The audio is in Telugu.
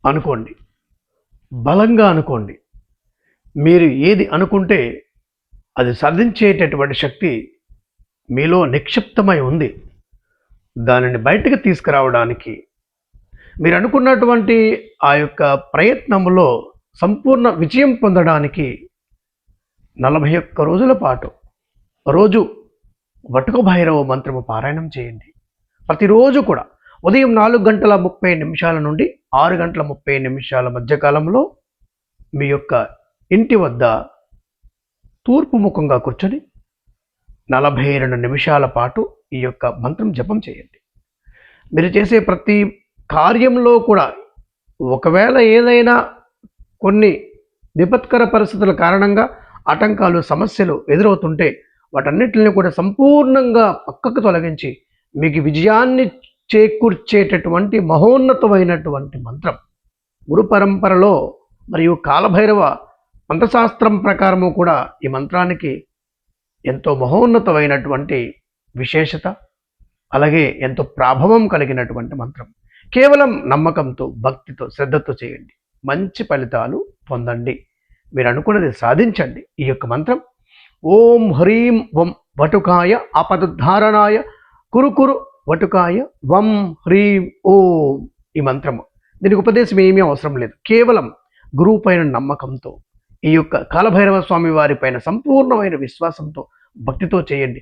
అనుకోండి, బలంగా అనుకోండి. మీరు ఏది అనుకుంటే అది సాధించేటటువంటి శక్తి మీలో నిక్షిప్తమై ఉంది. దానిని బయటకు తీసుకురావడానికి మీరు అనుకున్నటువంటి ఆ యొక్క ప్రయత్నంలో సంపూర్ణ విజయం పొందడానికి 41 రోజుల పాటు రోజు వటుక భైరవ మంత్రము పారాయణం చేయండి. ప్రతిరోజు కూడా ఉదయం 4:30 నుండి 6:30 మధ్యకాలంలో మీ యొక్క ఇంటి వద్ద తూర్పు ముఖంగా కూర్చొని 42 నిమిషాల పాటు ఈ యొక్క మంత్రం జపం చేయండి. మీరు చేసే ప్రతి కార్యంలో కూడా ఒకవేళ ఏదైనా కొన్ని విపత్కర పరిస్థితుల కారణంగా ఆటంకాలు, సమస్యలు ఎదురవుతుంటే వాటన్నిటిని కూడా సంపూర్ణంగా పక్కకు తొలగించి మీకు విజయాన్ని చేకూర్చేటటువంటి మహోన్నతమైనటువంటి మంత్రం. గురు పరంపరలో మరియు కాలభైరవ మంత్రశాస్త్రం ప్రకారము కూడా ఈ మంత్రానికి ఎంతో మహోన్నతమైనటువంటి విశేషత, అలాగే ఎంతో ప్రాభవం కలిగినటువంటి మంత్రం. కేవలం నమ్మకంతో, భక్తితో, శ్రద్ధతో చేయండి. మంచి ఫలితాలు పొందండి. మీరు అనుకున్నది సాధించండి. ఈ యొక్క మంత్రం ఓం హ్రీం వం వటుకాయ ఆపదుద్ధారణాయ కురు వటుకాయ వం హ్రీం ఓం. ఈ మంత్రము, దీనికి ఉపదేశం ఏమీ అవసరం లేదు. కేవలం గురువు పైన నమ్మకంతో, ఈ యొక్క కాలభైరవ స్వామి వారి పైన సంపూర్ణమైన విశ్వాసంతో, భక్తితో చేయండి.